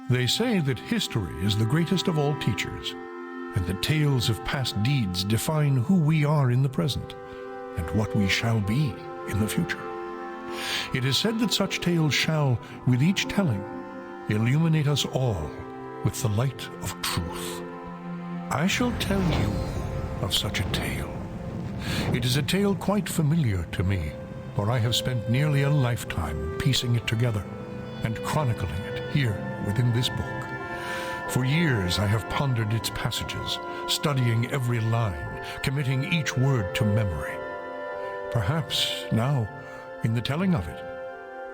They say that history is the greatest of all teachers, and that tales of past deeds define who we are in the present and what we shall be in the future. It is said that such tales shall, with each telling, illuminate us all with the light of truth. I shall tell you of such a tale. It is a tale quite familiar to me, for I have spent nearly a lifetime piecing it together and chronicling it here within this book. For years I have pondered its passages, studying every line, committing each word to memory. Perhaps now, in the telling of it,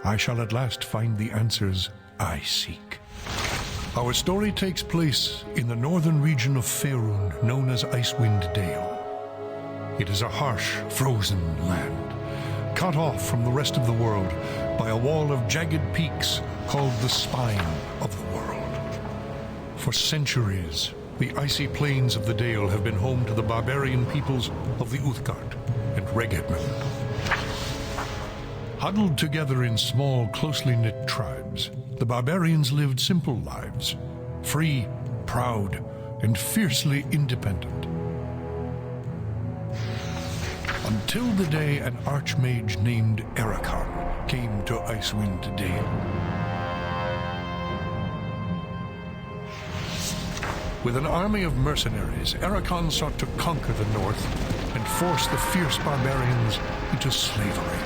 I shall at last find the answers I seek. Our story takes place in the northern region of Faerun, known as Icewind Dale. It is a harsh, frozen land, cut off from the rest of the world by a wall of jagged peaks called the Spine of the World. For centuries, the icy plains of the Dale have been home to the barbarian peoples of the Uthgard and Regedman. Huddled together in small, closely knit tribes, the barbarians lived simple lives, free, proud, and fiercely independent. Until the day an archmage named Ericon came to Icewind Dale. With an army of mercenaries, Ericon sought to conquer the north and force the fierce barbarians into slavery.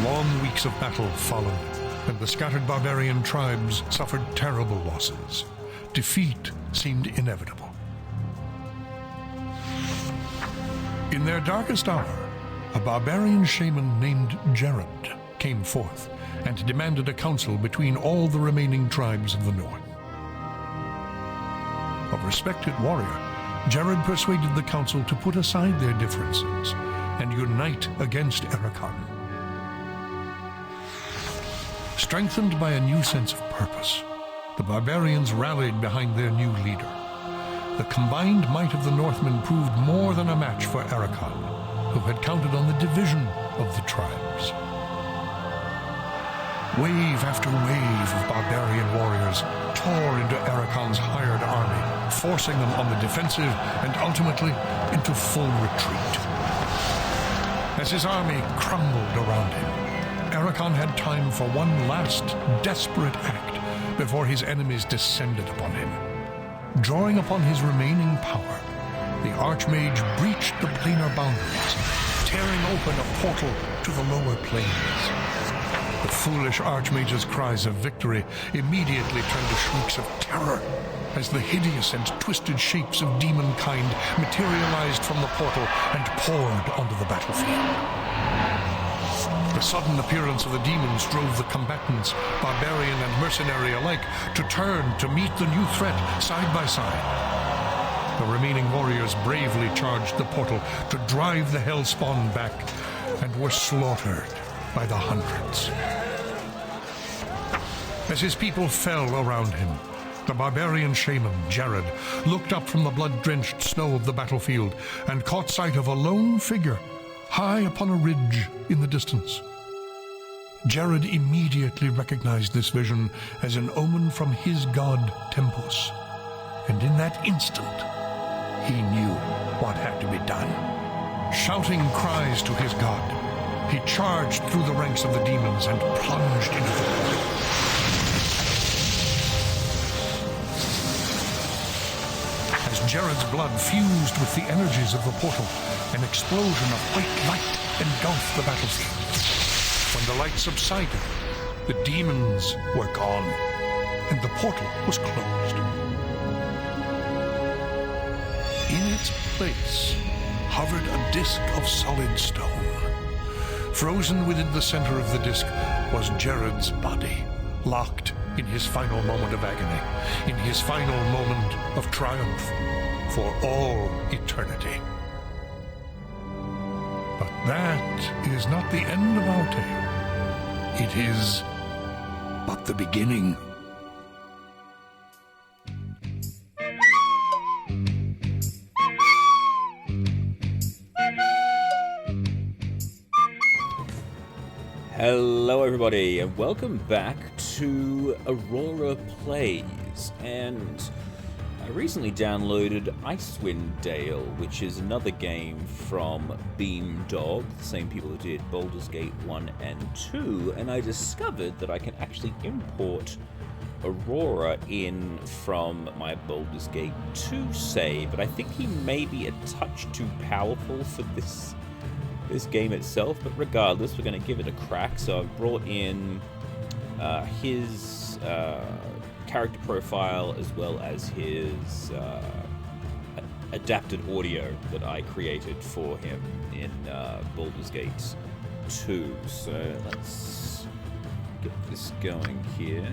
Long weeks of battle followed, and the scattered barbarian tribes suffered terrible losses. Defeat seemed inevitable. In their darkest hour, a barbarian shaman named Jared came forth and demanded a council between all the remaining tribes of the north. A respected warrior, Jared persuaded the council to put aside their differences and unite against Ericon. Strengthened by a new sense of purpose, the barbarians rallied behind their new leader. The combined might of the Northmen proved more than a match for Ericon, who had counted on the division of the tribes. Wave after wave of barbarian warriors tore into Ericon's hired army, forcing them on the defensive and ultimately into full retreat. As his army crumbled around him, Ericon had time for one last desperate act before his enemies descended upon him. Drawing upon his remaining power, the Archmage breached the planar boundaries, tearing open a portal to the lower planes. The foolish Archmage's cries of victory immediately turned to shrieks of terror as the hideous and twisted shapes of demonkind materialized from the portal and poured onto the battlefield. The sudden appearance of the demons drove the combatants, barbarian and mercenary alike, to turn to meet the new threat side by side. The remaining warriors bravely charged the portal to drive the hellspawn back and were slaughtered by the hundreds. As his people fell around him, the barbarian shaman, Jared, looked up from the blood-drenched snow of the battlefield and caught sight of a lone figure high upon a ridge in the distance. Jared immediately recognized this vision as an omen from his god Tempus, and in that instant, he knew what had to be done. Shouting cries to his god, he charged through the ranks of the demons and plunged into the portal. As Jared's blood fused with the energies of the portal, an explosion of white light engulfed the battlefield. When the light subsided, the demons were gone, and the portal was closed. In its place hovered a disk of solid stone. Frozen within the center of the disk was Jared's body, locked in his final moment of agony, in his final moment of triumph for all eternity. But that is not the end of our tale. It is but the beginning. Hello everybody and welcome back to Aurora Plays, and I recently downloaded Icewind Dale, which is another game from Beamdog, the same people who did Baldur's Gate 1 and 2, and I discovered that I can actually import Aurora in from my Baldur's Gate 2 save, but I think he may be a touch too powerful for this game itself, but regardless, we're going to give it a crack. So I've brought in his character profile as well as his adapted audio that I created for him in Baldur's Gate 2. So let's get this going here.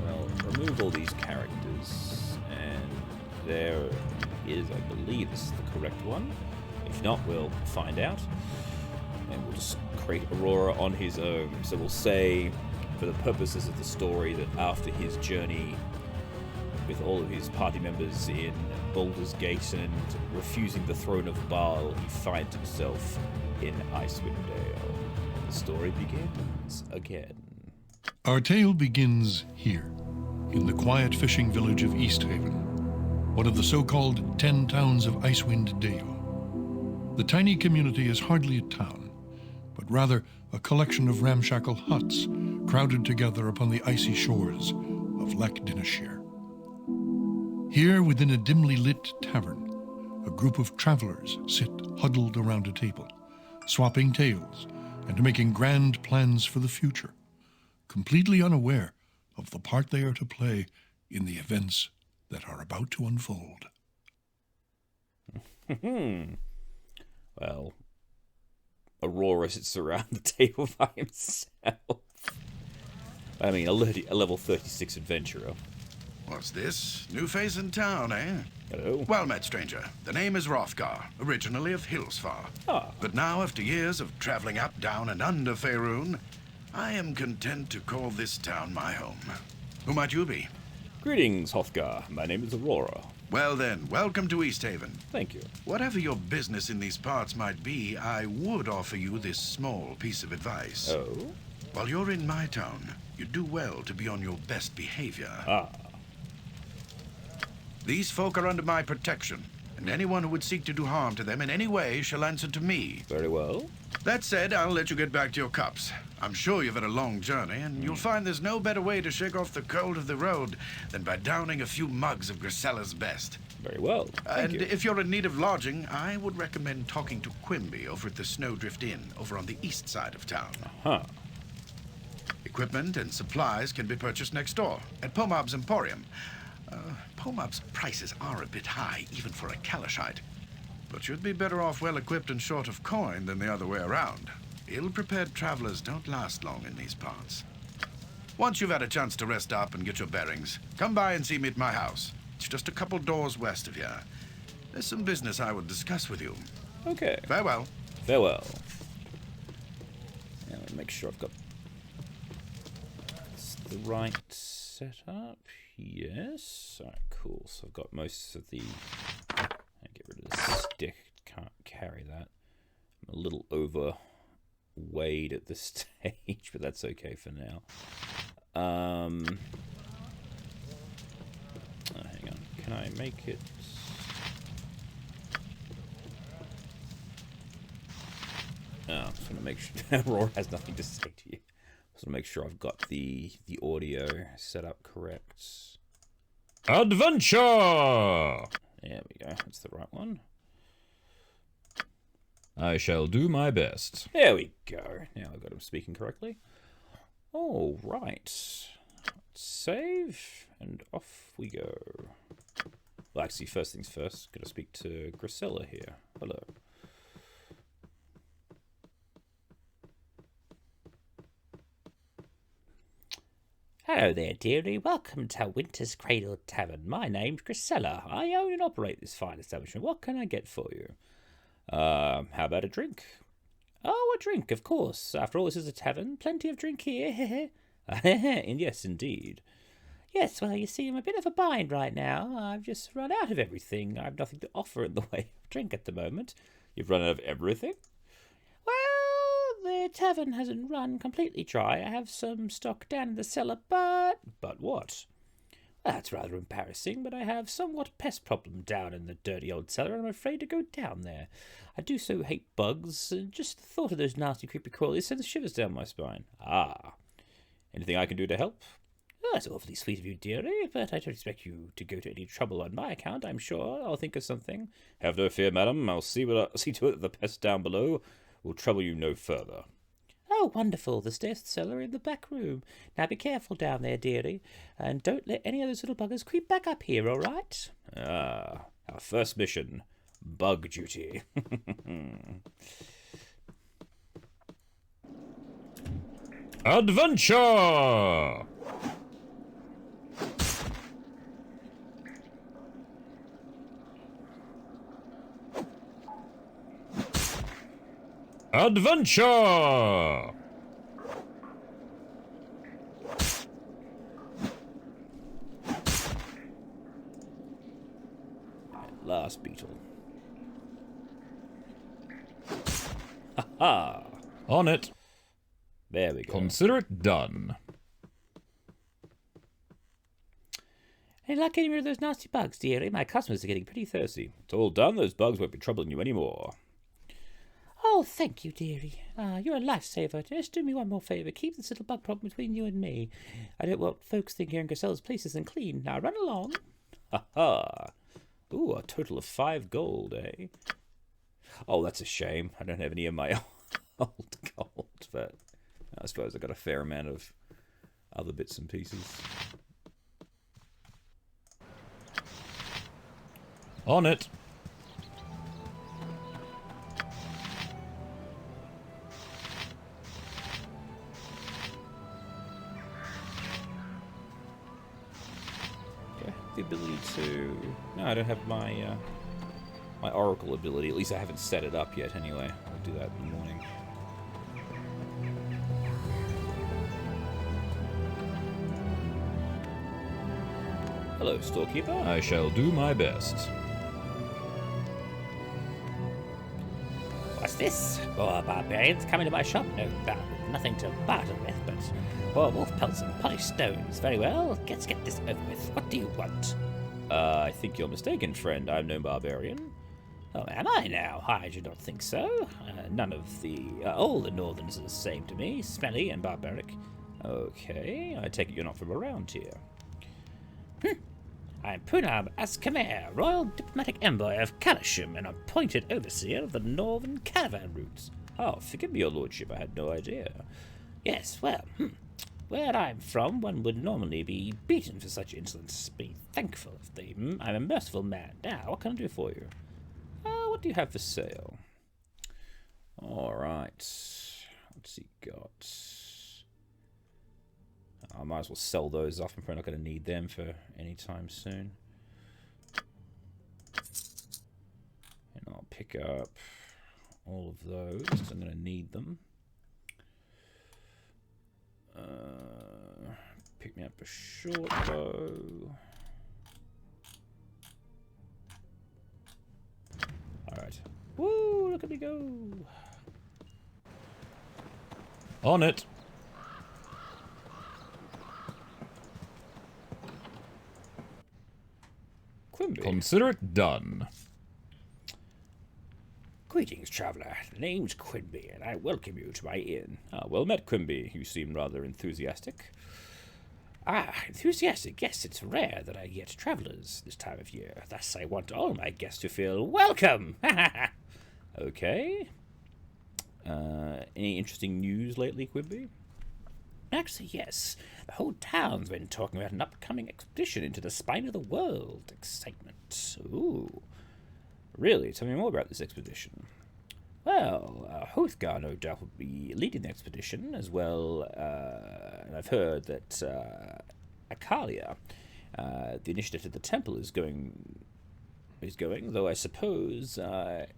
Well, remove all these characters, and there is, I believe this is the correct one. If not, we'll find out. And we'll just create Aurora on his own. So we'll say, for the purposes of the story, that after his journey with all of his party members in Baldur's Gate and refusing the throne of Baal, he finds himself in Icewind Dale. The story begins again. Our tale begins here, in the quiet fishing village of Easthaven, one of the so-called 10 towns of Icewind Dale. The tiny community is hardly a town, but rather a collection of ramshackle huts crowded together upon the icy shores of Lech Dinashir. Here, within a dimly lit tavern, a group of travelers sit huddled around a table, swapping tales and making grand plans for the future, completely unaware of the part they are to play in the events that are about to unfold. Well, Aurora sits around the table by himself. I mean, a level 36 adventurer. What's this? New face in town, eh? Hello. Well met, stranger. The name is Hrothgar, originally of Hillsfar. Ah. But now, after years of traveling up, down, and under Faerun, I am content to call this town my home. Who might you be? Greetings, Hrothgar. My name is Aurora. Well then, welcome to Easthaven. Thank you. Whatever your business in these parts might be, I would offer you this small piece of advice. Oh? While you're in my town, you do well to be on your best behavior. Ah. These folk are under my protection, and anyone who would seek to do harm to them in any way shall answer to me. Very well. That said, I'll let you get back to your cups. I'm sure you've had a long journey, and you'll find there's no better way to shake off the cold of the road than by downing a few mugs of Grisella's best. Very well. Thank you. If you're in need of lodging, I would recommend talking to Quimby over at the Snowdrift Inn, over on the east side of town. Huh. Equipment and supplies can be purchased next door, at Pomab's Emporium. Pomab's prices are a bit high, even for a Kalashite. But you'd be better off well-equipped and short of coin than the other way around. Ill-prepared travelers don't last long in these parts. Once you've had a chance to rest up and get your bearings, come by and see me at my house. It's just a couple doors west of here. There's some business I would discuss with you. Okay. Farewell. Farewell. Now, let me make sure I've got the right setup. Yes. Alright, cool. So I've got most of the... Get rid of the stick. Can't carry that. I'm a little overweight at this stage, but that's okay for now. Oh, hang on. Can I make it... Oh, I just want to make sure... Aurora has nothing to say to you. I just want to make sure I've got the audio set up correct. Adventure! There we go. That's the right one. I shall do my best. There we go. Now I've got him speaking correctly. All right. Save, and off we go. Well, actually, first things first. Got to speak to Grisella here. Hello. Hello there, dearie. Welcome to Winter's Cradle Tavern. My name's Grisella. I own and operate this fine establishment. What can I get for you? How about a drink? Oh, a drink, of course. After all, this is a tavern. Plenty of drink here. And yes, indeed. Yes, well, you see, I'm a bit of a bind right now. I've just run out of everything. I've nothing to offer in the way of drink at the moment. You've run out of everything? Well, the tavern hasn't run completely dry. I have some stock down in the cellar, but... But what? That's rather embarrassing, but I have somewhat pest problem down in the dirty old cellar, and I'm afraid to go down there. I do so hate bugs, and just the thought of those nasty creepy crawlies sends shivers down my spine. Ah. Anything I can do to help? Oh, that's awfully sweet of you, dearie, but I don't expect you to go to any trouble on my account, I'm sure. I'll think of something. Have no fear, madam. I'll see to it that the pests down below will trouble you no further. Oh, wonderful. The stairs to the cellar in the back room. Now be careful down there, dearie, and don't let any of those little buggers creep back up here, all right? Ah, our first mission. Bug duty. Adventure! Adventure! Last beetle. Ha ha! On it. There we go. Consider it done. Any luck getting rid of those nasty bugs, dearie? My customers are getting pretty thirsty. It's all done. Those bugs won't be troubling you anymore. Oh, thank you, dearie. You're a lifesaver. Just do me one more favour. Keep this little bug problem between you and me. I don't want folks thinking Grisel's place isn't clean. Now run along. Ha ha. Ooh, a total of 5 gold, eh? Oh, that's a shame. I don't have any of my old gold, but I suppose I got a fair amount of other bits and pieces. On it. The ability to... No, I don't have my my oracle ability. At least I haven't set it up yet anyway. I'll do that in the morning. Hello, storekeeper. I shall do my best. What's this? More barbarians coming to my shop? No doubt. Nothing to barter with, but more wolf pelts and polished stones. Very well. Let's get this over with. What do you want? I think you're mistaken, friend. I'm no barbarian. Oh, am I now? I do not think so. None of the... all the northerns are the same to me. Smelly and barbaric. Okay. I take it you're not from around here. I'm Punab Askamer, Royal Diplomatic Envoy of Kalashim and appointed overseer of the northern caravan routes. Oh, forgive me, your lordship, I had no idea. Yes, well, where I'm from, one would normally be beaten for such insolence. Be thankful of them. I'm a merciful man. Now, what can I do for you? What do you have for sale? All right. What's he got? I might as well sell those off. I'm probably not going to need them for any time soon. And I'll pick up all of those because I'm going to need them. Pick me up a short bow. Alright. Woo! Look at me go! On it. Quimby. Consider it done. Greetings, traveller. The name's Quimby, and I welcome you to my inn. Well met, Quimby. You seem rather enthusiastic. Enthusiastic. Yes, it's rare that I get travellers this time of year. Thus, I want all my guests to feel welcome. Okay. Any interesting news lately, Quimby? Actually, yes. The whole town's been talking about an upcoming expedition into the spine of the world. Excitement. Ooh. Really? Tell me more about this expedition. Well, Hrothgar no doubt will be leading the expedition as well, and I've heard that Akalia, the initiative to the temple, is going, though I suppose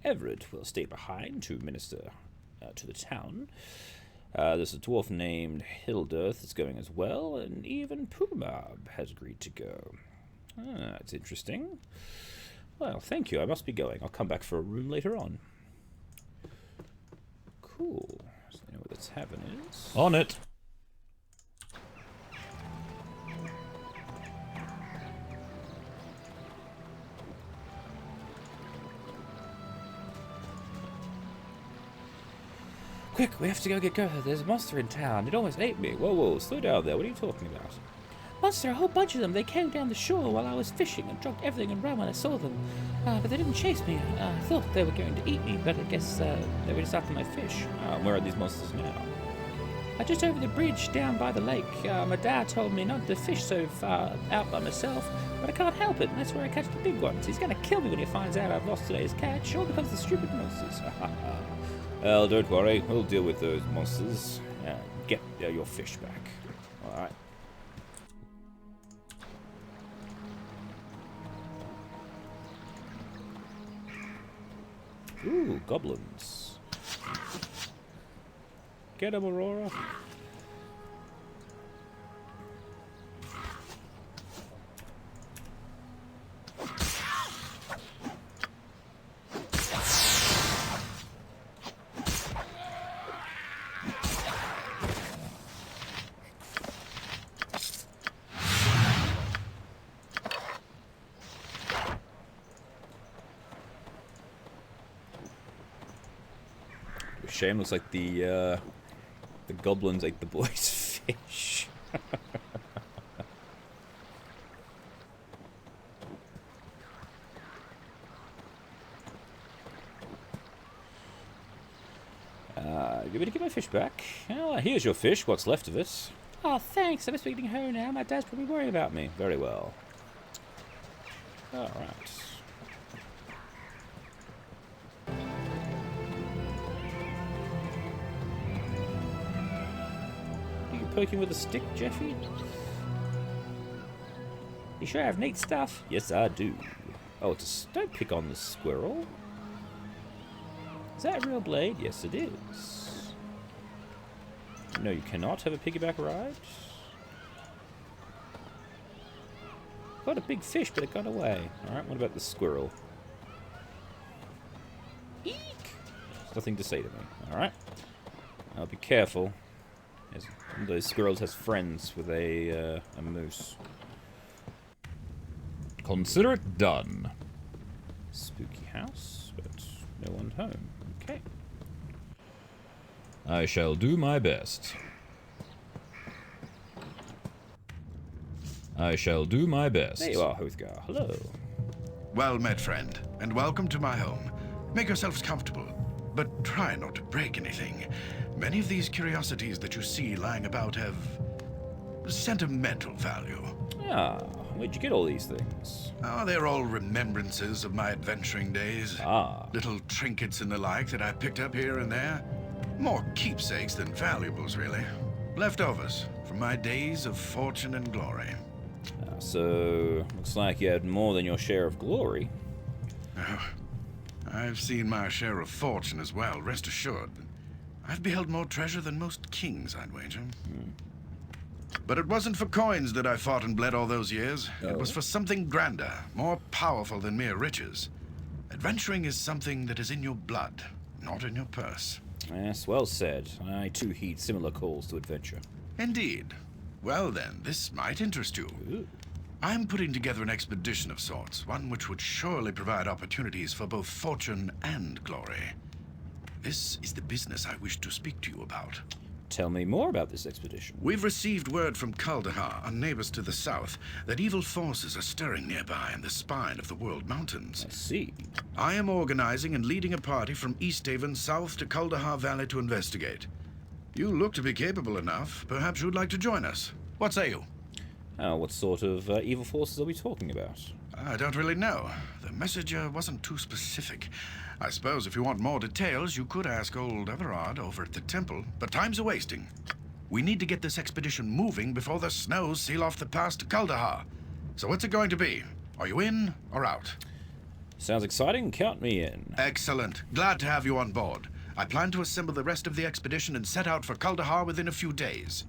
Everett will stay behind to minister to the town. There's a dwarf named Hildurth that's going as well, and even Pumab has agreed to go. That's interesting. Well, thank you. I must be going. I'll come back for a room later on. Cool. So I know what tavern is. On it. Quick, we have to go get Gotha. There's a monster in town. It almost ate me. Whoa, whoa, slow down there. What are you talking about? Monster, a whole bunch of them. They came down the shore while I was fishing and dropped everything and ran when I saw them. But they didn't chase me. I thought they were going to eat me, but I guess they were just after my fish. Where are these monsters now? Just over the bridge down by the lake. My dad told me not to fish so far out by myself, but I can't help it. That's where I catch the big ones. He's going to kill me when he finds out I've lost today's catch, all because of the stupid monsters. Well, don't worry. We'll deal with those monsters. Get your fish back. Alright. Ooh, goblins. Get him, Aurora. Shame, looks like the goblins ate the boy's fish. You ready to get my fish back? Well, here's your fish, what's left of it. Oh, thanks. I must be getting home now. My dad's probably worried about me. Very well. Alright. Poking with a stick, Jeffy? You sure have neat stuff. Yes, I do. Oh, don't pick on the squirrel. Is that a real blade? Yes, it is. No, you cannot have a piggyback ride. Got a big fish, but it got away. Alright, what about the squirrel? Eek! There's nothing to say to me. Alright. I'll be careful. One of those squirrels has friends with a moose. Consider it done. Spooky house, but no one home. Okay. I shall do my best. I shall do my best. There you are, Hothgar. Hello. Well met, friend, and welcome to my home. Make yourselves comfortable, but try not to break anything. Many of these curiosities that you see lying about have sentimental value. Ah, where'd you get all these things? Oh, they're all remembrances of my adventuring days. Ah. Little trinkets and the like that I picked up here and there. More keepsakes than valuables, really. Leftovers from my days of fortune and glory. So, looks like you had more than your share of glory. Oh, I've seen my share of fortune as well, rest assured. I've beheld more treasure than most kings, I'd wager. But it wasn't for coins that I fought and bled all those years. Oh. It was for something grander, more powerful than mere riches. Adventuring is something that is in your blood, not in your purse. Yes, well said. I too heed similar calls to adventure. Indeed. Well then, this might interest you. Ooh. I'm putting together an expedition of sorts, one which would surely provide opportunities for both fortune and glory. This is the business I wish to speak to you about. Tell me more about this expedition. We've received word from Kaldahar, our neighbors to the south, that evil forces are stirring nearby in the spine of the World Mountains. I see. I am organizing and leading a party from Easthaven south to Kaldahar Valley to investigate. You look to be capable enough. Perhaps you'd like to join us. What say you? What sort of evil forces are we talking about? I don't really know. The messenger wasn't too specific. I suppose if you want more details, you could ask old Everard over at the temple, but time's a-wasting. We need to get this expedition moving before the snows seal off the pass to Kaldahar. So what's it going to be? Are you in or out? Sounds exciting. Count me in. Excellent. Glad to have you on board. I plan to assemble the rest of the expedition and set out for Kaldahar within a few days.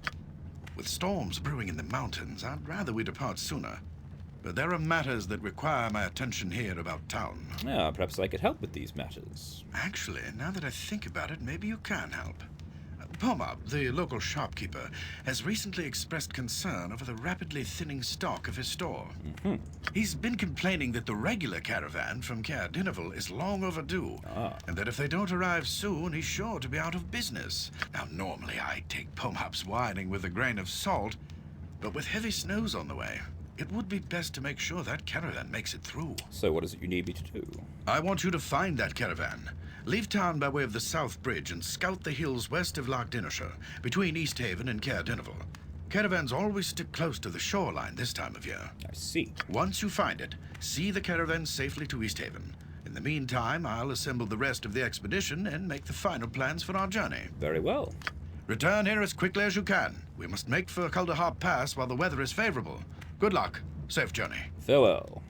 With storms brewing in the mountains, I'd rather we depart sooner. But there are matters that require my attention here about town. Perhaps I could help with these matters. Actually, now that I think about it, maybe you can help. Pomab, the local shopkeeper, has recently expressed concern over the rapidly thinning stock of his store. He's been complaining that the regular caravan from Caer Dineval is long overdue, and that if they don't arrive soon, he's sure to be out of business. Now, normally I take Pomab's whining with a grain of salt, but with heavy snows on the way, it would be best to make sure that caravan makes it through. So what is it you need me to do? I want you to find that caravan. Leave town by way of the South Bridge and scout the hills west of Loch Dinnershire, between East Haven and Caer Dineval. Caravans always stick close to the shoreline this time of year. I see. Once you find it, see the caravan safely to East Haven. In the meantime, I'll assemble the rest of the expedition and make the final plans for our journey. Very well. Return here as quickly as you can. We must make for Kaldahar Pass while the weather is favorable. Good luck. Safe journey. Farewell.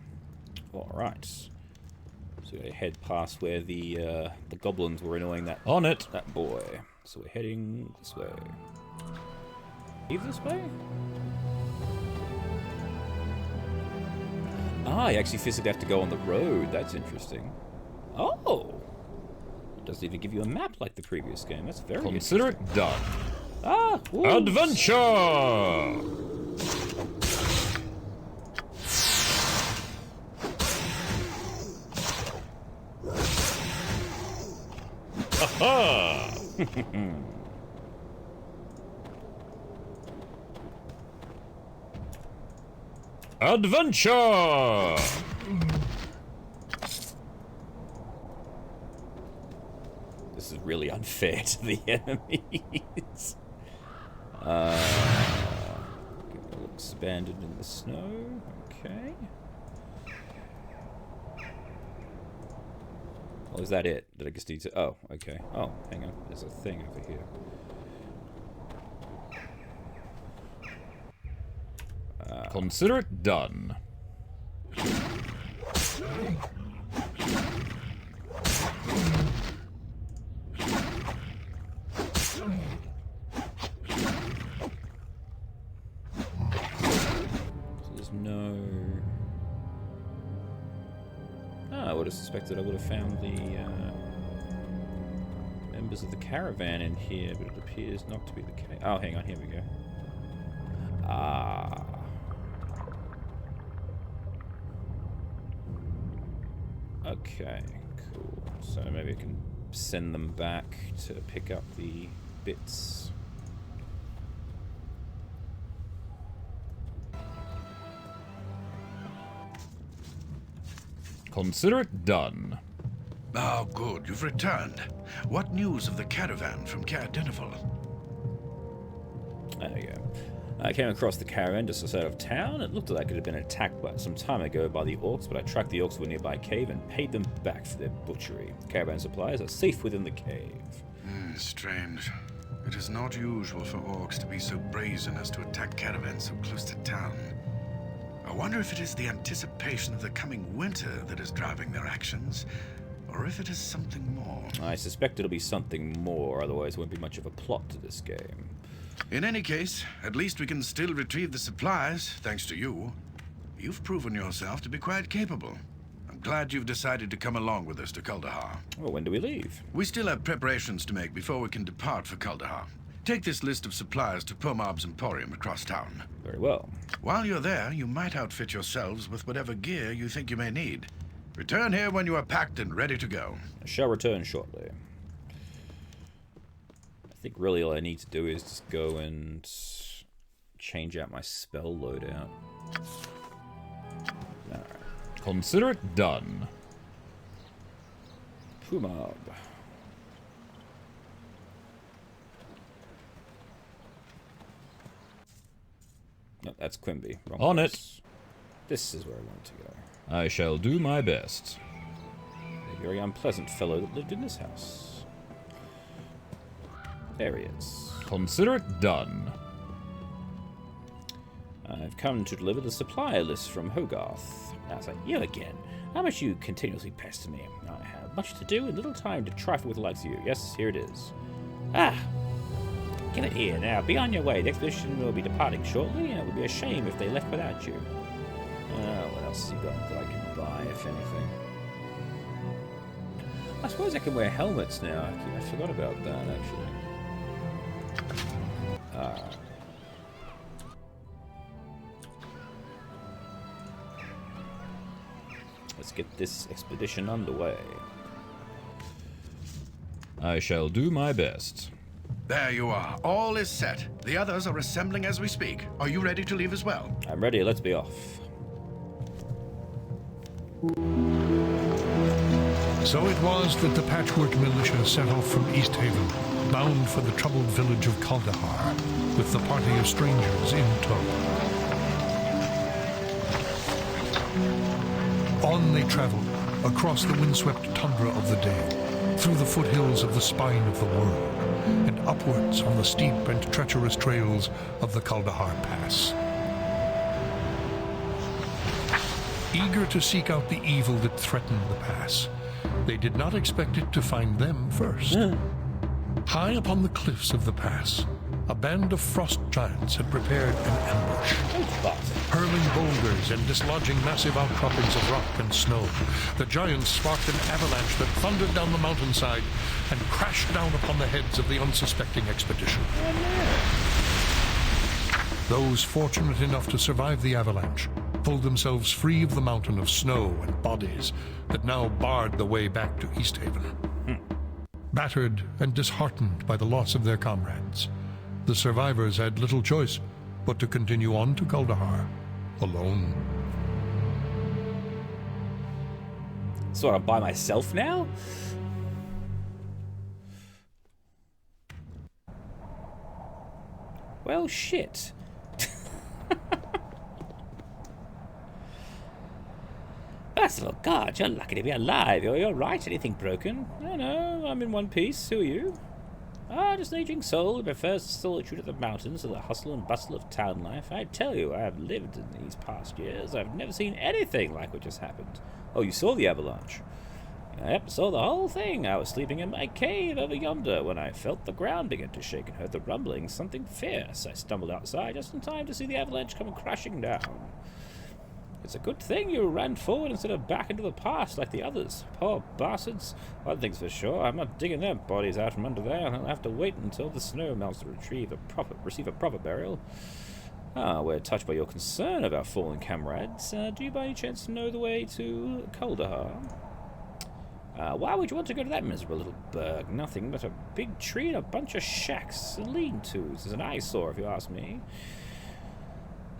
Alright. So we head past where the goblins were annoying that On it. that boy. So we're heading this way. Leave this way? Ah, you actually physically have to go on the road. That's interesting. Oh! It doesn't even give you a map like the previous game. That's very Consider interesting. it done. Ah! Woo. Adventure! Aha! Adventure! This is really unfair to the enemies. Looks abandoned in the snow. Okay. Oh, is that it? Did I just need to... Oh, okay. Oh, hang on. There's a thing over here. Consider it done. So there's no... Ah, I would have suspected I would have found the members of the caravan in here, but it appears not to be the case. Oh, hang on. Here we go. Ah... Okay, cool. So maybe I can send them back to pick up the bits. Consider it done. Oh, good. You've returned. What news of the caravan from Caer Dineval? There we go. I came across the caravan just outside of town. It looked like it had been attacked some time ago by the orcs, but I tracked the orcs to a nearby cave and paid them back for their butchery. Caravan supplies are safe within the cave. Strange. It is not usual for orcs to be so brazen as to attack caravans so close to town. I wonder if it is the anticipation of the coming winter that is driving their actions, or if it is something more. I suspect it'll be something more, otherwise there won't be much of a plot to this game. In any case, at least we can still retrieve the supplies, thanks to you. You've proven yourself to be quite capable. I'm glad you've decided to come along with us to Kaldahar. Well, when do we leave? We still have preparations to make before we can depart for Kaldahar. Take this list of supplies to Pomab's Emporium across town. Very well. While you're there, you might outfit yourselves with whatever gear you think you may need. Return here when you are packed and ready to go. I shall return shortly. I think really all I need to do is just go and change out my spell loadout. Alright. Consider it done. Pumab. No, that's Quimby. Wrong On place. This is where I want to go. I shall do my best. A very unpleasant fellow that lived in this house. There he is. Consider it done. I've come to deliver the supply list from Hogarth. I was like, you again. How much you continuously pester me? I have much to do and little time to trifle with the likes of you. Yes, here it is. Ah! Get it here. Now, be on your way. The expedition will be departing shortly, and it would be a shame if they left without you. What else has he got that I can buy, if anything? I suppose I can wear helmets now. I forgot about that, actually. Let's get this expedition underway. I shall do my best. There you are. All is set. The others are assembling as we speak. Are you ready to leave as well? I'm ready, let's be off. So it was that the Patchwork Militia set off from East Haven, bound for the troubled village of Kaldahar, with the party of strangers in tow. On they traveled, across the windswept tundra of the Dale, through the foothills of the spine of the world, and upwards on the steep and treacherous trails of the Kaldahar Pass. Eager to seek out the evil that threatened the pass, they did not expect it to find them first. High upon the cliffs of the pass, a band of frost giants had prepared an ambush. Hurling boulders and dislodging massive outcroppings of rock and snow, the giants sparked an avalanche that thundered down the mountainside and crashed down upon the heads of the unsuspecting expedition. Those fortunate enough to survive the avalanche pulled themselves free of the mountain of snow and bodies that now barred the way back to East Haven. Battered and disheartened by the loss of their comrades, the survivors had little choice but to continue on to Kaldahar, alone. So I'm by myself now? Well, shit. Personal God, you're lucky to be alive. You're right. Anything broken? No, I'm in one piece. Who are you? Just an aging soul who prefers solitude of the mountains to the hustle and bustle of town life. I tell you, I have lived in these past years. I've never seen anything like what just happened. Oh, you saw the avalanche? Yep, saw the whole thing. I was sleeping in my cave over yonder when I felt the ground begin to shake and heard the rumbling, something fierce. I stumbled outside just in time to see the avalanche come crashing down. It's a good thing you ran forward instead of back into the past like the others. Poor bastards. One thing's for sure, I'm not digging their bodies out from under there. I'll have to wait until the snow melts to receive a proper burial. We're touched by your concern of our fallen comrades. Do you by any chance know the way to Kaldahar? Why would you want to go to that miserable little burg? Nothing but a big tree and a bunch of shacks and lean-tos. It's an eyesore, if you ask me.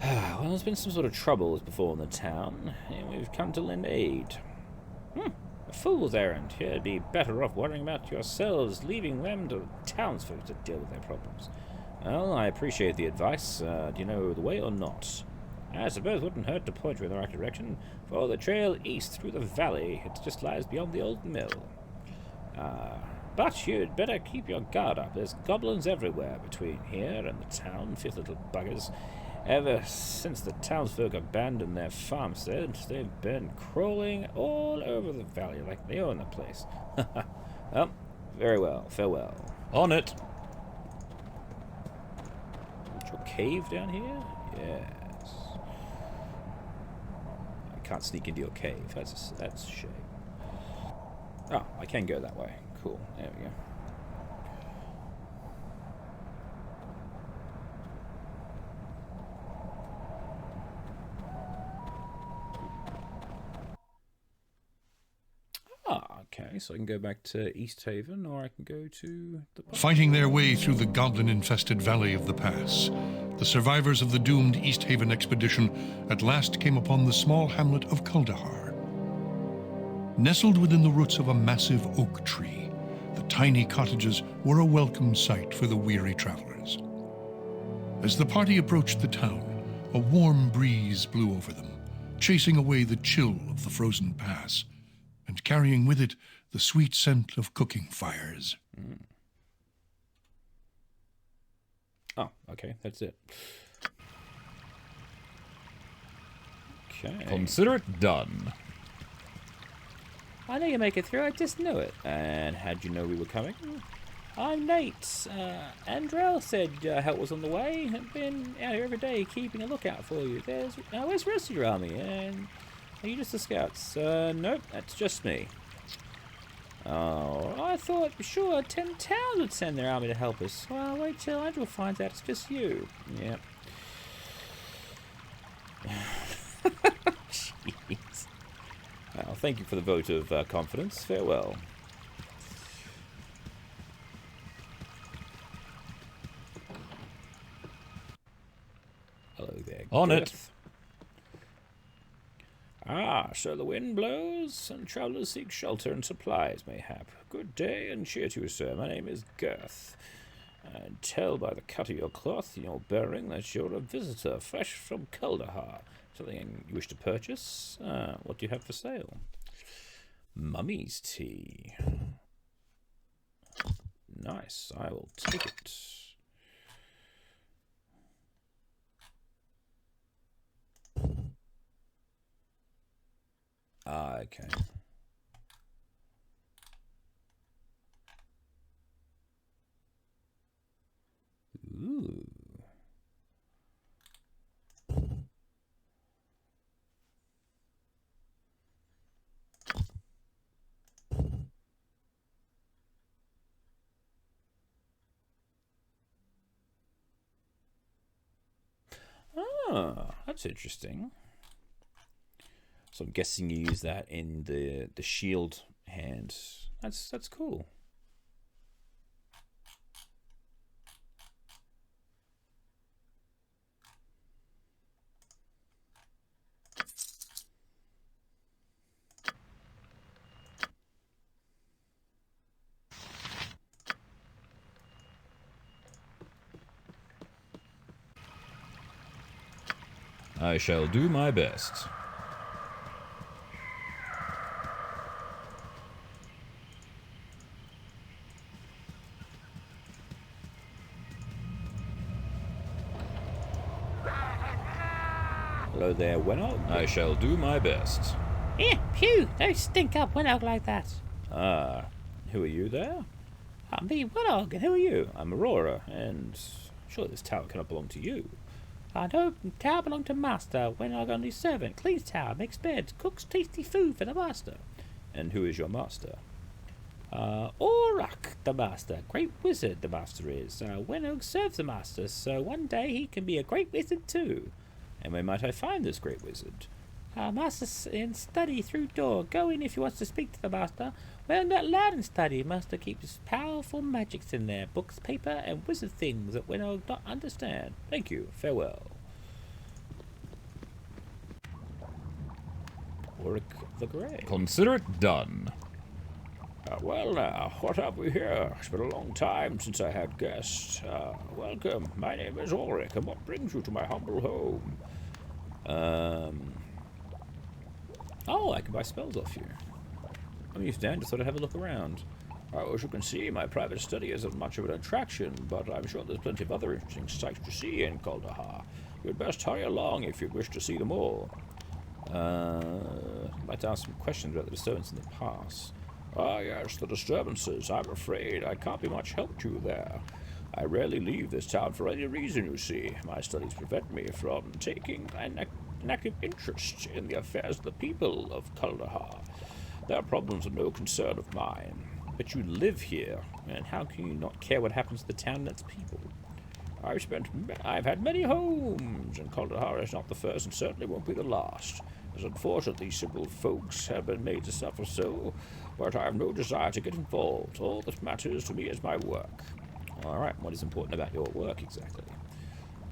Well, there's been some sort of troubles before in the town, and we've come to lend aid. A fool's errand. You'd be better off worrying about yourselves, leaving them to townsfolk to deal with their problems. Well, I appreciate the advice. Do you know the way or not? I suppose it wouldn't hurt to point you in the right direction, for the trail east through the valley, it just lies beyond the old mill. But you'd better keep your guard up. There's goblins everywhere between here and the town, fifth little buggers. Ever since the townsfolk abandoned their farmsteads, they've been crawling all over the valley like they own the place. Well, very well. Farewell. On it. Is your cave down here? Yes. I can't sneak into your cave. That's a shame. Oh, I can go that way. Cool. There we go. Okay, so I can go back to East Haven, or I can go to the... Fighting their way through the goblin-infested valley of the pass, the survivors of the doomed East Haven expedition at last came upon the small hamlet of Kaldahar. Nestled within the roots of a massive oak tree, the tiny cottages were a welcome sight for the weary travelers. As the party approached the town, a warm breeze blew over them, chasing away the chill of the frozen pass, and carrying with it the sweet scent of cooking fires. Oh, okay, that's it. Okay. Consider it done. I know you make it through, I just knew it. And how'd you know we were coming? I'm Nate. Andrel said help was on the way. I've been out here every day keeping a lookout for you. Where's the rest of your army? And are you just the scouts? Nope, that's just me. Oh, I thought, sure, 10 towns would send their army to help us. Well, wait till Angel finds out it's just you. Yep. Jeez. Well, thank you for the vote of confidence. Farewell. Hello there, On it. Gareth. Ah, so the wind blows, and travellers seek shelter and supplies, mayhap. Good day and cheer to you, sir. My name is Girth. And tell by the cut of your cloth and your bearing that you're a visitor, fresh from Kuldahar. Something you wish to purchase? What do you have for sale? Mummy's tea. Nice, I will take it. Ah, okay. Ooh. Ah, that's interesting. So I'm guessing you use that in the shield hand. That's cool. I shall do my best. Hello there, Wenog. I shall do my best. Eh, phew, don't stink up Wenog like that. Ah, who are you there? I'm me, Wenog, and who are you? I'm Aurora, and sure this tower cannot belong to you. No, tower belongs to master. Wenog only servant, cleans tower, makes beds, cooks tasty food for the master. And who is your master? Aurak, the master. Great wizard, the master is. Wenog serves the master, so one day he can be a great wizard too. And where might I find this great wizard? Master's in study through door. Go in if you want to speak to the master. Well, not loud in study. Master keeps powerful magics in there. Books, paper, and wizard things that Wenog not understand. Thank you. Farewell. Aurak the Grey. Consider it done. Well now, what have we here? It's been a long time since I had guests. Welcome, my name is Ulrich, and what brings you to my humble home? Oh, I can buy spells off you. I'm used to that, just thought I'd have a look around. As you can see, my private study isn't much of an attraction, but I'm sure there's plenty of other interesting sights to see in Kuldahar. You'd best hurry along if you wish to see them all. I'd like to ask some questions about the disturbance in the past. Ah, yes, the disturbances. I'm afraid I can't be much help to you there. I rarely leave this town for any reason, you see. My studies prevent me from taking an active interest in the affairs of the people of Kuldahar. Their problems are no concern of mine. But you live here, and how can you not care what happens to the town and its people? I've had many homes, and Kuldahar is not the first and certainly won't be the last. As unfortunate these simple folks have been made to suffer so, but I have no desire to get involved. All that matters to me is my work. All right, what is important about your work exactly?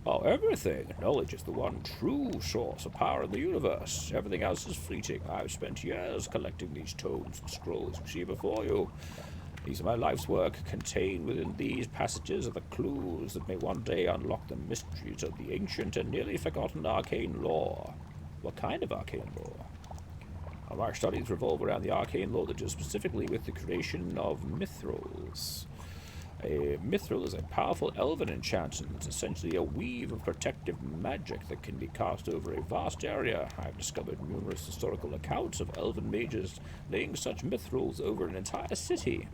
Oh, everything. Knowledge is the one true source of power in the universe. Everything else is fleeting. I've spent years collecting these tomes and scrolls you see before you. These are my life's work. Contained within these passages are the clues that may one day unlock the mysteries of the ancient and nearly forgotten arcane lore. What kind of arcane lore? My studies revolve around the arcane lore that deals specifically with the creation of mithrils. A mithril is a powerful elven enchantment, essentially a weave of protective magic that can be cast over a vast area. I've discovered numerous historical accounts of elven mages laying such mithrils over an entire city.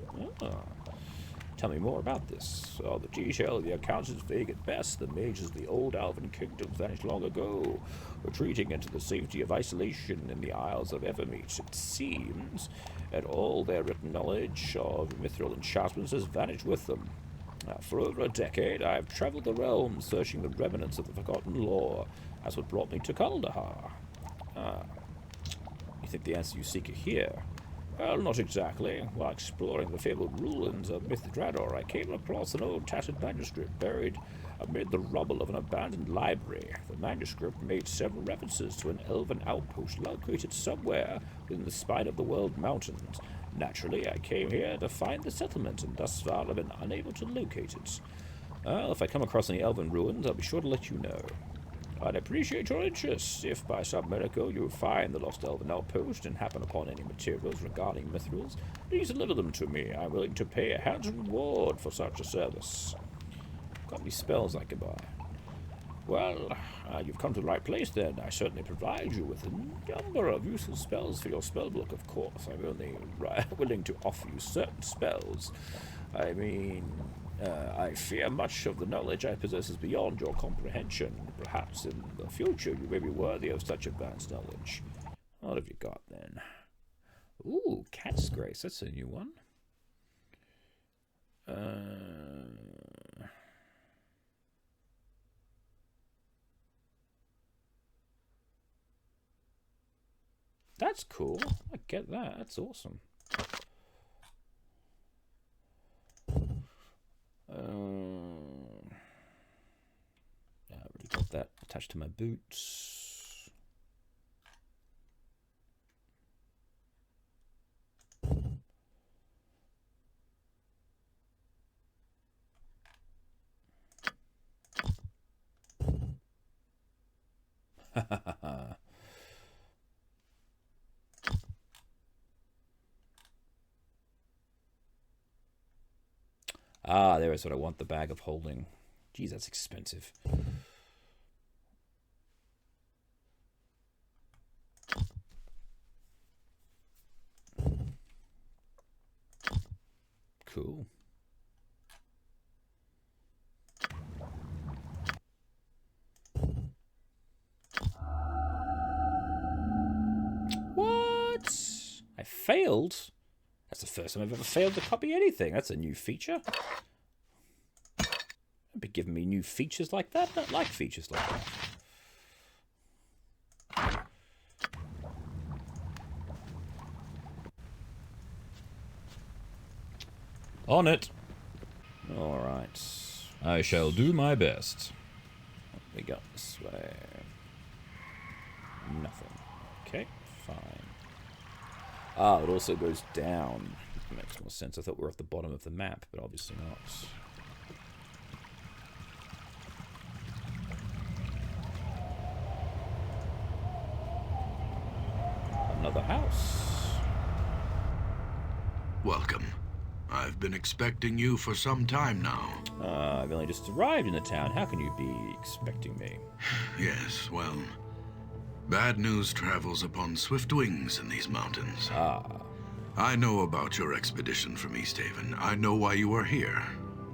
Tell me more about this. Oh, the detail of the accounts is vague at best. The mages of the old elven kingdoms vanished long ago, retreating into the safety of isolation in the Isles of Evermeet. It seems that all their written knowledge of mithril enchantments has vanished with them. For over a decade, I have traveled the realm, searching the remnants of the forgotten lore. That's what brought me to Kaldahar. You think the answer you seek are here? Well, not exactly. While exploring the fabled ruins of Mithrador, I came across an old tattered manuscript buried amid the rubble of an abandoned library. The manuscript made several references to an elven outpost located somewhere within the spine of the World Mountains. Naturally, I came here to find the settlement, and thus far I've been unable to locate it. Well, if I come across any elven ruins, I'll be sure to let you know. I'd appreciate your interest. If by some miracle you find the lost elven outpost and happen upon any materials regarding mithrils, please deliver them to me. I'm willing to pay a handsome reward for such a service. Got any spells I can buy? Well, you've come to the right place then. I certainly provide you with a number of useful spells for your spellbook, of course. I'm only willing to offer you certain spells. I mean, I fear much of the knowledge I possess is beyond your comprehension. Perhaps in the future you may be worthy of such advanced knowledge. What have you got, then? Ooh, Cat's Grace. That's a new one. That's cool. I get that. That's awesome. Yeah, I already got that attached to my boots. Ah, there is what I want, the bag of holding. Geez, that's expensive. Cool. What? I failed? That's the first time I've ever failed to copy anything. That's a new feature. Don't be giving me new features like that. I don't like features like that. On it. Alright. I shall do my best. What we got this way? Nothing. Okay, fine. Ah, it also goes down. That makes more sense. I thought we were at the bottom of the map, but obviously not. Another house. Welcome. I've been expecting you for some time now. I've only just arrived in the town. How can you be expecting me? Yes, well, bad news travels upon swift wings in these mountains. Ah. I know about your expedition from East Haven. I know why you are here,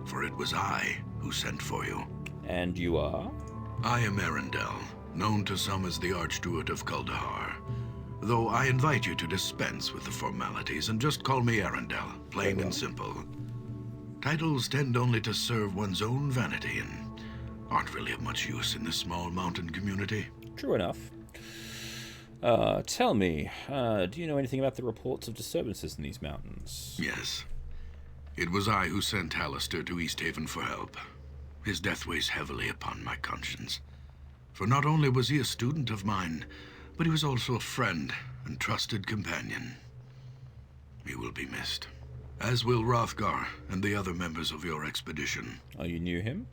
for it was I who sent for you. And you are? I am Arendelle, known to some as the Archdruid of Kaldahar. Though I invite you to dispense with the formalities and just call me Arendelle, plain and simple. Titles tend only to serve one's own vanity and aren't really of much use in this small mountain community. True enough. Tell me, do you know anything about the reports of disturbances in these mountains? Yes. It was I who sent Hallister to East Haven for help. His death weighs heavily upon my conscience. For not only was he a student of mine, but he was also a friend and trusted companion. He will be missed, as will Hrothgar and the other members of your expedition. Oh, you knew him?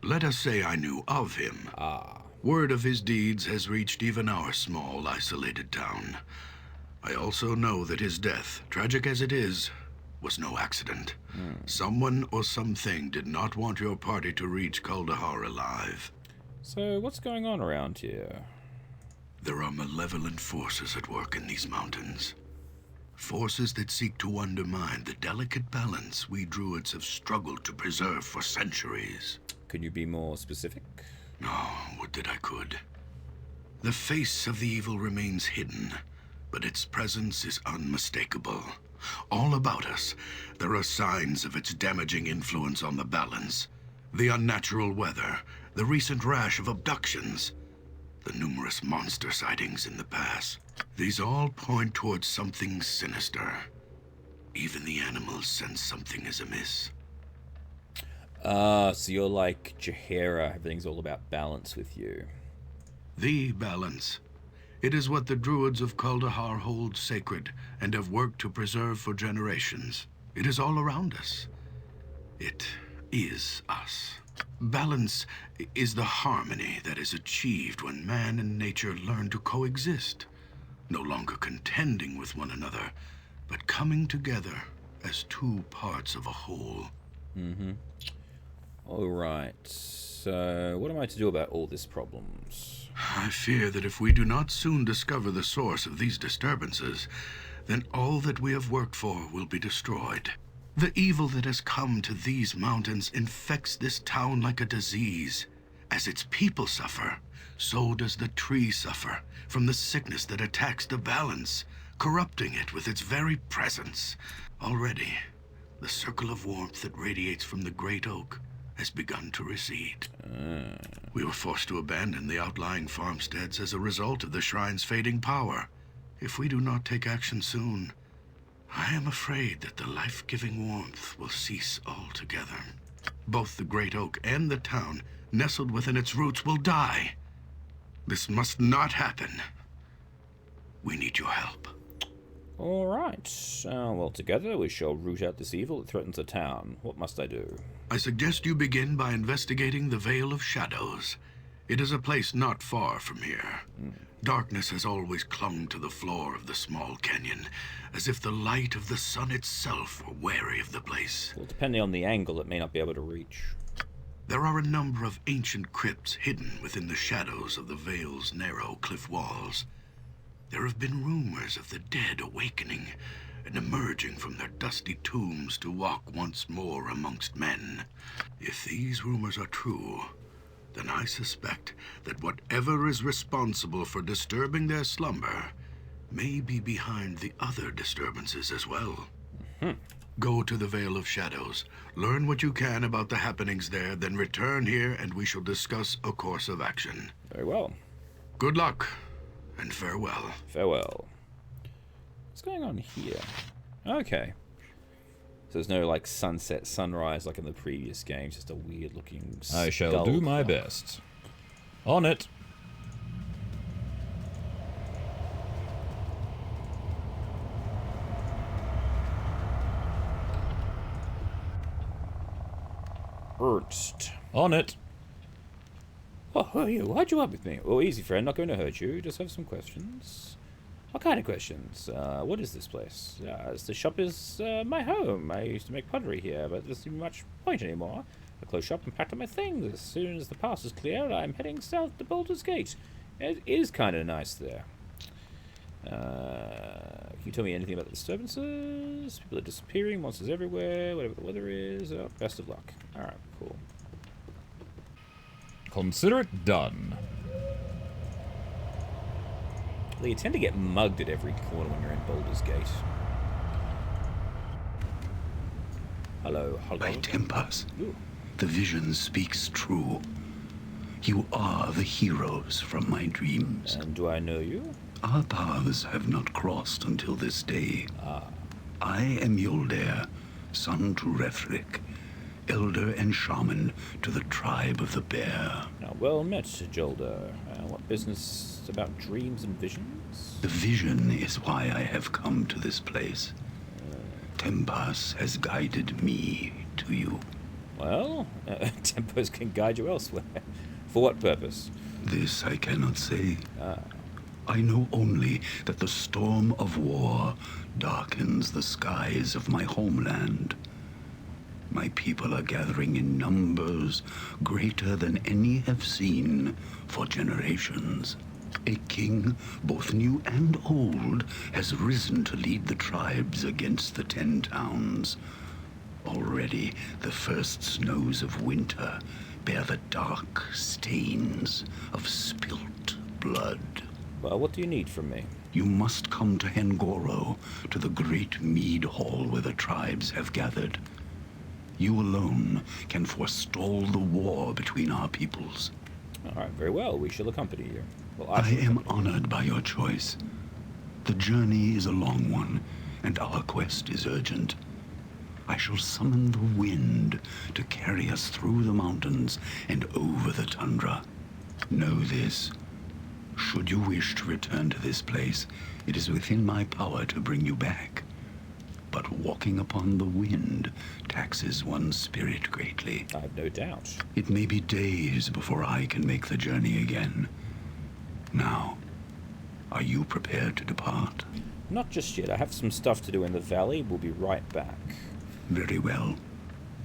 Let us say I knew of him. Ah. Word of his deeds has reached even our small, isolated town. I also know that his death, tragic as it is, was no accident. Someone or something did not want your party to reach Kaldahar alive. So, what's going on around here? There are malevolent forces at work in these mountains. Forces that seek to undermine the delicate balance we druids have struggled to preserve for centuries. Could you be more specific? Oh, would that I could. The face of the evil remains hidden, but its presence is unmistakable. All about us, there are signs of its damaging influence on the balance. The unnatural weather, the recent rash of abductions, the numerous monster sightings in the pass. These all point towards something sinister. Even the animals sense something is amiss. So you're like Jaheira, everything's all about balance with you. The balance. It is what the druids of Kuldahar hold sacred and have worked to preserve for generations. It is all around us. It is us. Balance is the harmony that is achieved when man and nature learn to coexist, no longer contending with one another, but coming together as two parts of a whole. Alright, so what am I to do about all these problems? I fear that if we do not soon discover the source of these disturbances, then all that we have worked for will be destroyed. The evil that has come to these mountains infects this town like a disease. As its people suffer, so does the tree suffer from the sickness that attacks the balance, corrupting it with its very presence. Already, the circle of warmth that radiates from the great oak has begun to recede. We were forced to abandon the outlying farmsteads as a result of the shrine's fading power. If we do not take action soon, I am afraid that the life-giving warmth will cease altogether. Both the great oak and the town, nestled within its roots, will die. This must not happen. We need your help. Alright, well, together we shall root out this evil that threatens the town. What must I do? I suggest you begin by investigating the Vale of Shadows. It is a place not far from here. Darkness has always clung to the floor of the small canyon, as if the light of the sun itself were wary of the place. Well, depending on the angle, it may not be able to reach. There are a number of ancient crypts hidden within the shadows of the Vale's narrow cliff walls. There have been rumors of the dead awakening and emerging from their dusty tombs to walk once more amongst men. If these rumors are true, then I suspect that whatever is responsible for disturbing their slumber may be behind the other disturbances as well. Go to the Vale of Shadows, learn what you can about the happenings there, then return here and we shall discuss a course of action. Very well. Good luck, and farewell. Farewell. What's going on here? Okay. So there's no, like, sunset, sunrise like in the previous games, just a weird-looking skull. I shall do my best. On it. Ernst. On it. Oh, who are you? Why'd you up with me? Oh, easy, friend. Not going to hurt you. Just have some questions. What kind of questions? What is this place? The shop is my home. I used to make pottery here, but there doesn't seem much point anymore. I closed shop and packed up my things. As soon as the pass is clear, I'm heading south to Baldur's Gate. It is kind of nice there. Can you tell me anything about the disturbances? People are disappearing, monsters everywhere, whatever the weather is. Oh, best of luck. Alright, cool. Consider it done. Well, you tend to get mugged at every corner when you're in Baldur's Gate. Hello, hello. My Tempers. Ooh. The vision speaks true. You are the heroes from my dreams. And do I know you? Our paths have not crossed until this day. I am Yoldair, son to Rethric, elder and shaman to the tribe of the Bear. Now, well met, Jolder. What business about dreams and visions? The vision is why I have come to this place. Tempas has guided me to you. Well, tempos can guide you elsewhere. For what purpose? This I cannot say. I know only that the storm of war darkens the skies of my homeland. My people are gathering in numbers greater than any have seen for generations. A king, both new and old, has risen to lead the tribes against the 10 towns. Already, the first snows of winter bear the dark stains of spilt blood. Well, what do you need from me? You must come to Hengoro, to the great mead hall where the tribes have gathered. You alone can forestall the war between our peoples. All right, very well. We shall accompany you. Well, I shall am accompany you. honored by your choice. The journey is a long one, and our quest is urgent. I shall summon the wind to carry us through the mountains and over the tundra. Know this. Should you wish to return to this place, it is within my power to bring you back. But walking upon the wind taxes one's spirit greatly. I have no doubt. It may be days before I can make the journey again. Now, are you prepared to depart? Not just yet. I have some stuff to do in the valley. We'll be right back. Very well.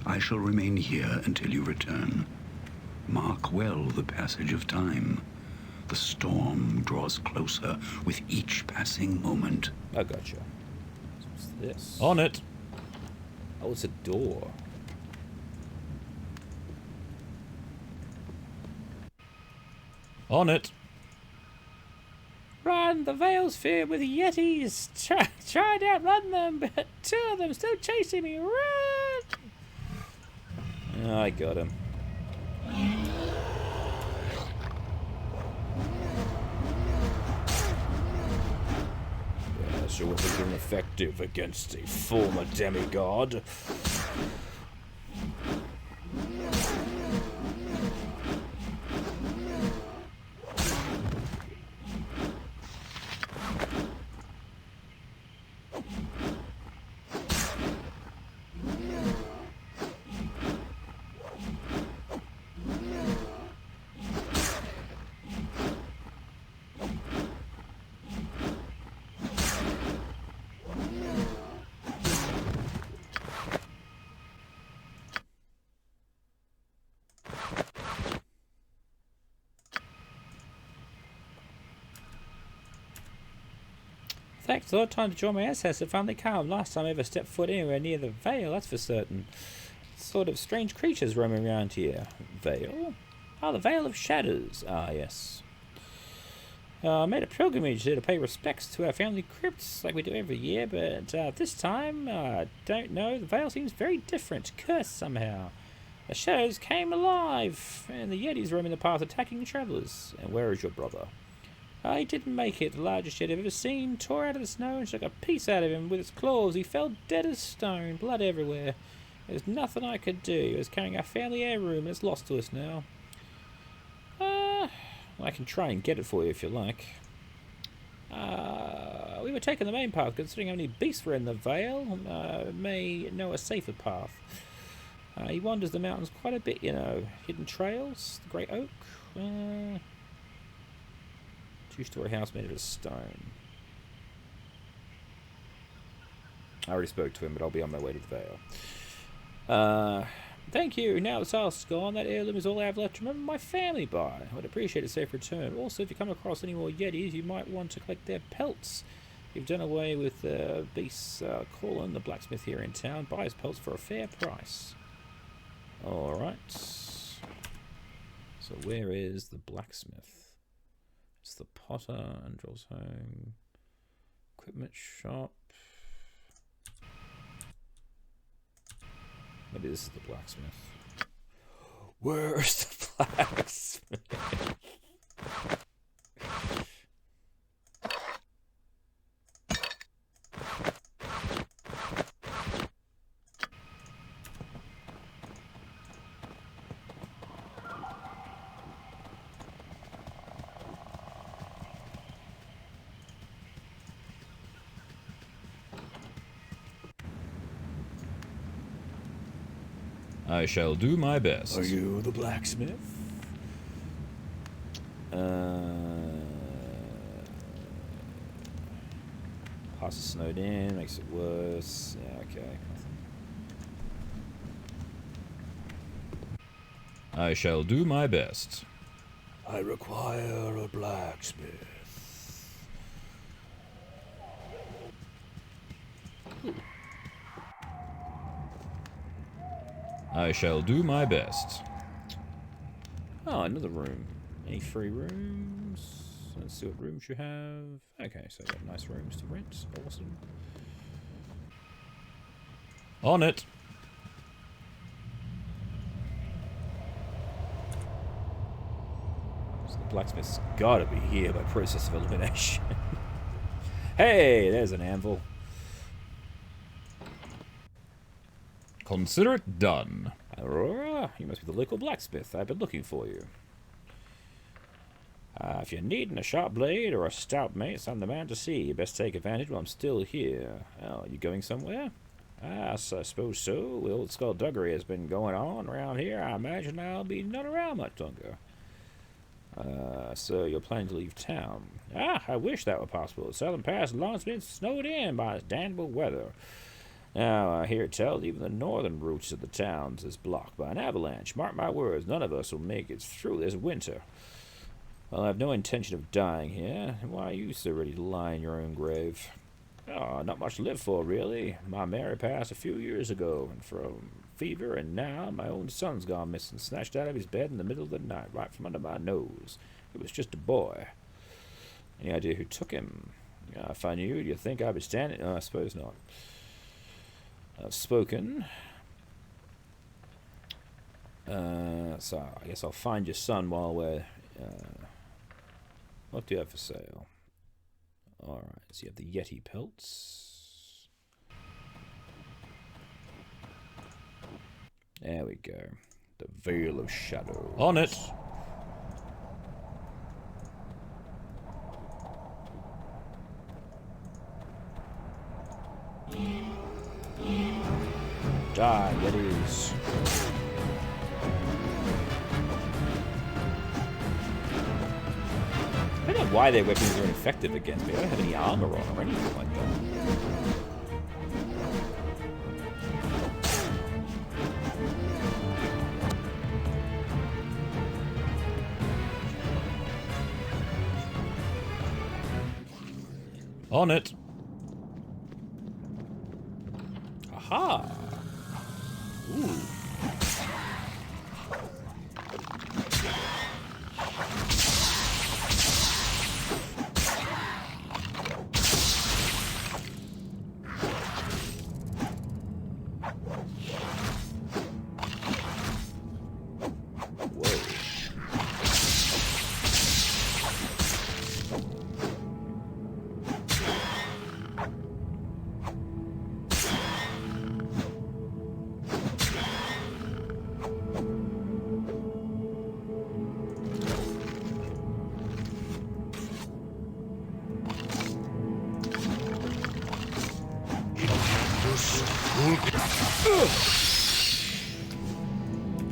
I shall remain here until you return. Mark well the passage of time. The storm draws closer with each passing moment. I gotcha. What's this? On it. Oh, it's a door. On it. Run! The Vale's filled with Yetis! Try to outrun them, but 2 of them still chasing me! Run! I got him. Yeah, sure wasn't even effective against a former demigod. Thanks a lot of time to join my ancestors finally come. Last time I ever stepped foot anywhere near the Vale, that's for certain. Sort of strange creatures roaming around here. Vale? Ah, the Vale of Shadows. Ah, yes. I made a pilgrimage here to pay respects to our family crypts like we do every year, but this time, I don't know, the Vale seems very different, cursed somehow. The shadows came alive, and the Yetis roaming the path attacking travellers. And where is your brother? He didn't make it. The largest Yeti I've ever seen tore out of the snow and took a piece out of him with its claws. He fell dead as stone, blood everywhere. There's nothing I could do. He was carrying our family heirloom and it's lost to us now. I can try and get it for you if you like. We were taking the main path, considering how many beasts were in the Vale. May know a safer path. He wanders the mountains quite a bit, you know. Hidden trails, the Great Oak. 2-story house made of stone. I already spoke to him, but I'll be on my way to the Vale. Thank you. Now the house is gone. That heirloom is all I have left to remember my family by. I would appreciate a safe return. Also, if you come across any more Yetis, you might want to collect their pelts. You've done away with Beast Colin, the blacksmith here in town. Buy his pelts for a fair price. Alright. So where is the blacksmith? It's the potter, Angel's home, equipment shop. Maybe this is the blacksmith. Where's the blacksmith? I shall do my best. Are you the blacksmith? Pass is snowed in, makes it worse. Yeah, okay. I shall do my best. I require a blacksmith. I shall do my best. Oh, another room. Any free rooms? Let's see what rooms you have. Okay, so got nice rooms to rent. Awesome. On it. So the blacksmith's gotta be here by process of elimination. Hey, there's an anvil. Consider it done. Aurora, you must be the local blacksmith. I've been looking for you. If you're needing a sharp blade or a stout mace, I'm the man to see. You best take advantage while I'm still here. Oh, you going somewhere? I suppose so. The old skullduggery has been going on around here. I imagine I'll be not around much longer. So you're planning to leave town? I wish that were possible. The southern pass has long been snowed in by this damnable weather. Now, I hear tell even the northern routes of the towns is blocked by an avalanche. Mark my words, none of us will make it through this winter. Well, I have no intention of dying here. Why are you so ready to lie in your own grave? Oh, not much to live for, really. My Mary passed a few years ago, and from fever, and now my own son's gone missing, snatched out of his bed in the middle of the night, right from under my nose. He was just a boy. Any idea who took him? If I knew, do you think I'd be standing? I suppose not. I've spoken. So I guess I'll find your son while we're... what do you have for sale? Alright, so you have the Yeti pelts. There we go. The Veil of Shadow. On it. Die, Yetis. I don't know why their weapons are ineffective against me. I don't have any armor on or anything like that. On it. Aha! Ooh.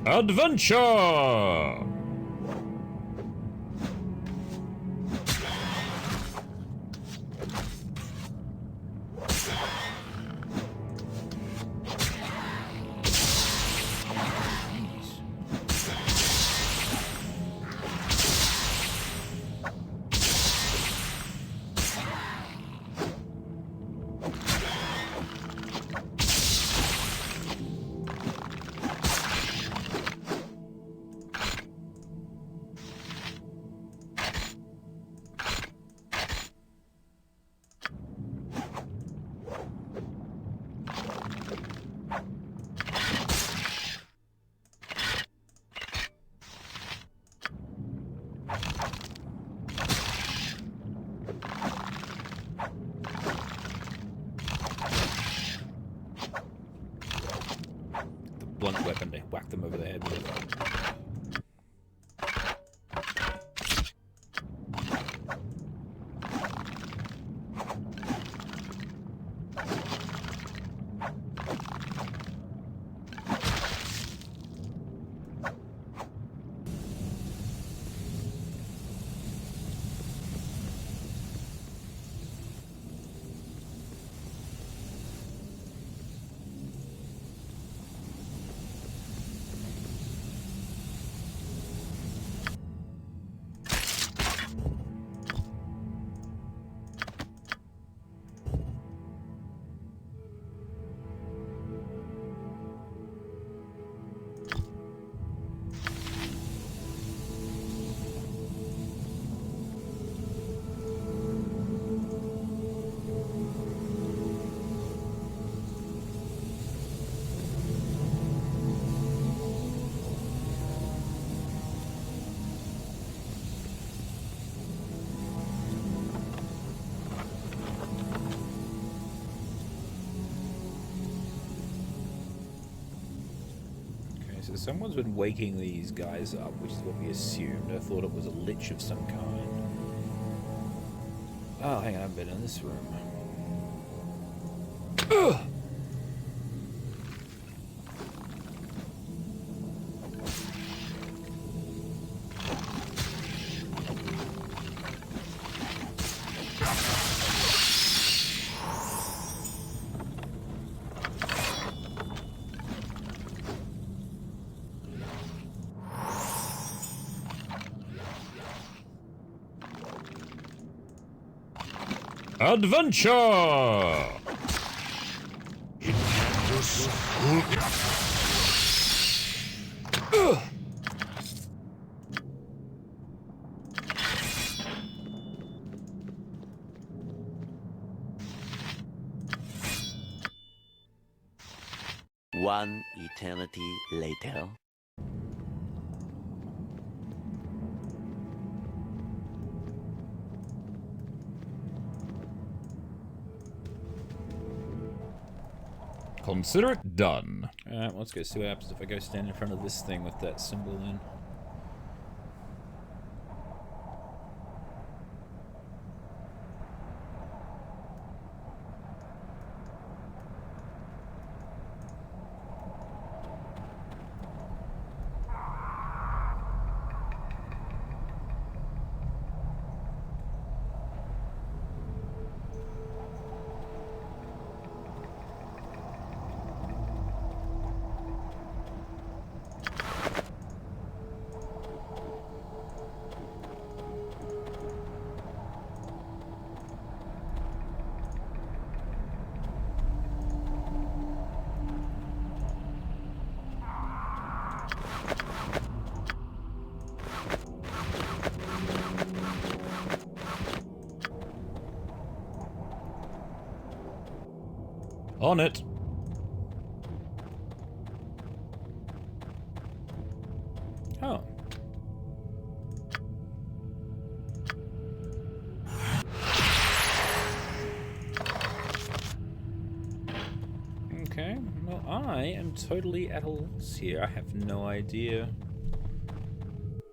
Adventure! Blunt weapon to whack them over the head with. So someone's been waking these guys up, which is what we assumed. I thought it was a lich of some kind. Oh, hang on, I've been in this room. Ugh! Adventure! One eternity later. Consider it done. Alright, let's go see what happens if I go stand in front of this thing with that symbol in. On it. Oh. Okay, well, I am totally at a loss here. I have no idea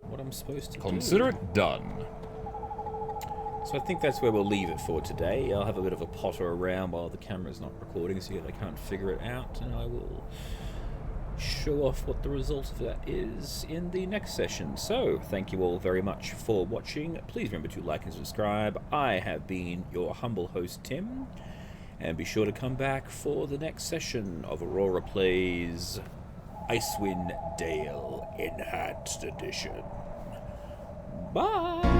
what I'm supposed to Consider do. it done. So I think that's where we'll leave it for today. I'll have a bit of a potter around while the camera's not recording so that I can't figure it out, and I will show off what the result of that is in the next session. So, thank you all very much for watching. Please remember to like and subscribe. I have been your humble host, Tim, and be sure to come back for the next session of Aurora Plays Icewind Dale Enhanced Edition. Bye!